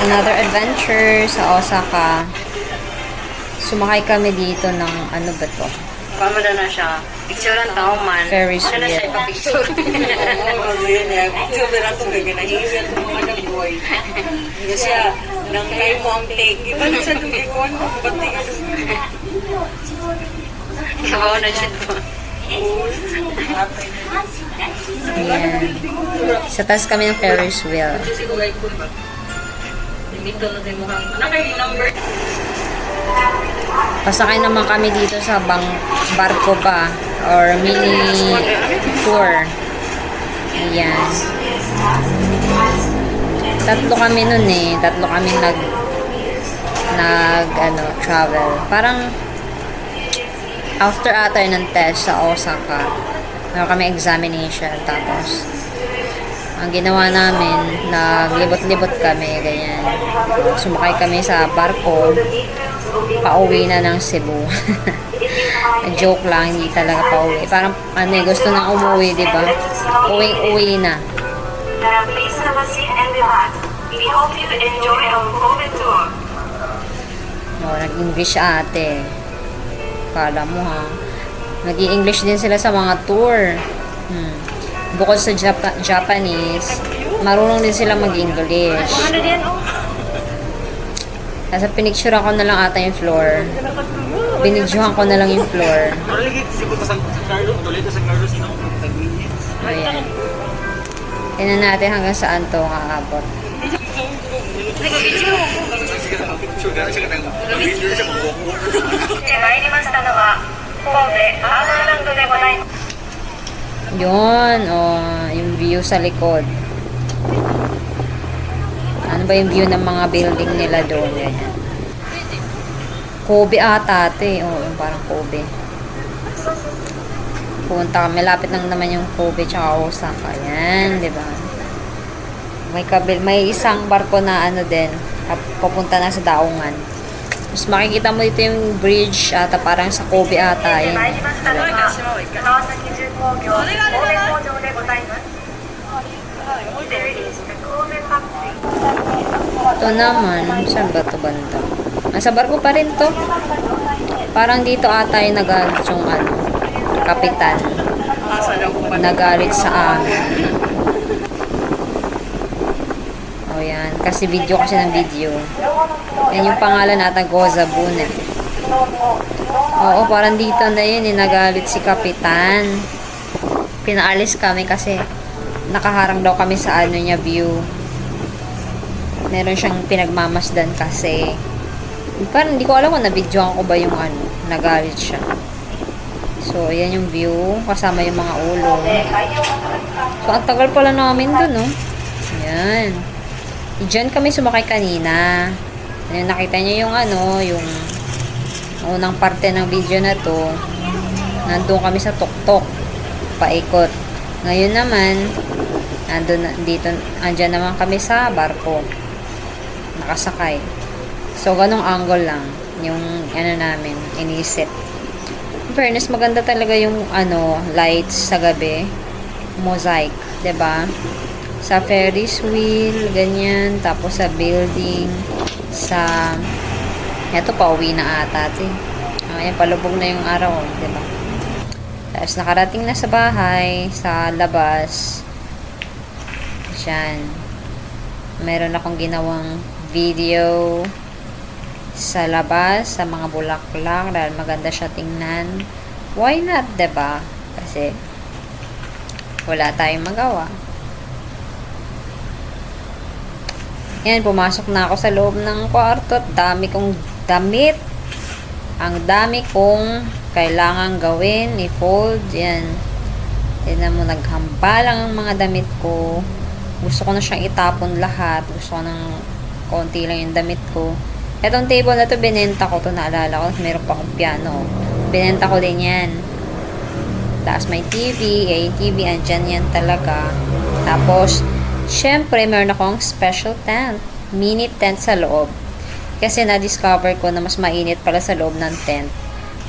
Another adventure sa Osaka. Sumakay kami dito ng ano ba to? Pamada na siya. Picture ang tao man. Ferris Ano na siya wheel. ipapicture? Kasi yun eh, picture na lang ito, ganahiyan ng mga nag-boy. Hindi siya, nang kayo mo ang take. Iba na siya nung ikaw mo, pati ka Kabaw na siya po. Ayan. Sa taas kami ng Ferris wheel. Dito na din mo kang... Nakay number? Pasakay naman kami dito sa barko ba or mini tour. Ayan. Tatlo kami nun eh. Tatlo kami travel. Parang after ata ng test sa Osaka, meron kami examination. Tapos, ang ginawa namin, naglibot-libot kami, ganyan. Sumakay kami sa barko, pauwi na ng Cebu. Joke lang, hindi talaga pauwi. Parang, gusto nang umuwi, di ba? Uwi na. Please have a seat and relax. We hope you enjoy our Kobe tour. Oh, nag-English ate. Kala mo ha. Nag-i-English din sila sa mga tour. Bukod sa Japanese, marunong din sila mag-English. Ano din, oh? Nasa pinicture ako na lang ata yung floor. Binidyohan ko na lang yung floor. Ayan. Tingnan natin hanggang saan to aabot. Yun, yung view sa likod. Ano ba yung view ng mga building nila doon? Ganyan. Kobe ata ate. Yung parang Kobe. Pupunta kami. Lapit lang naman yung Kobe tsaka Osaka. Yan, di ba? May isang barko na din. Papunta na sa Daungan. Tapos makikita mo dito yung bridge ata parang sa Kobe ata. Yan. Ito naman, saan ba ito banda? Nasa barko pa rin to. Parang dito ata yung nagalit yung kapitan. Nagalit sa amin. O yan, kasi video kasi ng video. Yan yung pangalan nata, Goza Bune. Oo, parang dito na yun, nagalit si kapitan. Pinaalis kami kasi nakaharang daw kami sa niya view. Meron siyang pinagmamasdan kasi. Parang hindi ko alam kung na-videoan ko ba yung nagalit siya. So, ayan yung view. Kasama yung mga ulo. So, ang tagal pala namin dun, no? Ayan. Diyan kami sumakay kanina. Ayan, nakita niyo yung yung unang parte ng video na to. Nandun kami sa tuktok. Paikot. Ngayon naman, andyan naman kami sa barko. Nakasakay. So, ganong angle lang. Yung, namin, inisip. In fairness, maganda talaga yung, lights sa gabi. Mosaic. 'Di ba? Sa Ferris wheel, ganyan. Tapos sa building. Eto, pauwi na ata. Ayan, palubog na yung araw. 'Di ba? Tapos, nakarating na sa bahay. Sa labas. Diyan. Meron akong ginawang video sa labas, sa mga bulaklak dahil maganda siya tingnan. Why not, 'di ba? Kasi wala tayong magawa. Yan, pumasok na ako sa loob ng kwarto at dami kong damit. Ang dami kong kailangan gawin, i-fold. Yan. Tignan mo, naghambalang ang mga damit ko. Gusto ko na siyang itapon lahat. Gusto ko ng konti lang yung damit ko. Etong table na to, binenta ko to. Naalala ko, meron pa akong piano. Binenta ko din yan. Tapos may TV, TV, andyan yan talaga. Tapos, syempre, meron akong special tent. Mini tent sa loob. Kasi na-discover ko na mas mainit pala sa loob ng tent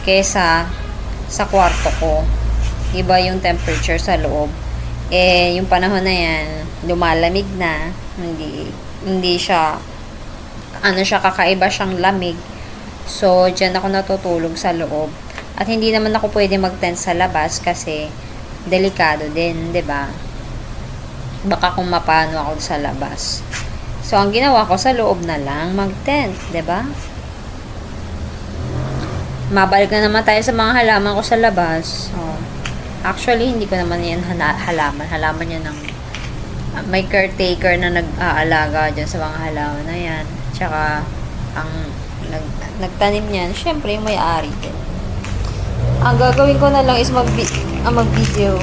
kesa sa kwarto ko. Iba yung temperature sa loob. Yung panahon na yan, lumalamig na. Hindi siya ano siya, kakaiba siyang lamig. So, dyan ako natutulog sa loob. At hindi naman ako pwede mag-tent sa labas kasi delikado din, 'di ba? Baka kung mapano ako sa labas. So, ang ginawa ko sa loob na lang mag-tent, 'di ba? Mabalik na naman tayo sa mga halaman ko sa labas. Oh. Actually, hindi ko naman yan halaman. Halaman yan ng may caretaker na nag-aalaga dyan sa mga halaman na yan. Tsaka, ang nagtanim niyan, syempre, yung may-ari din. Ang gagawin ko na lang is mag-video.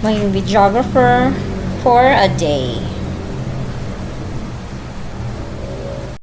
May videographer for a day.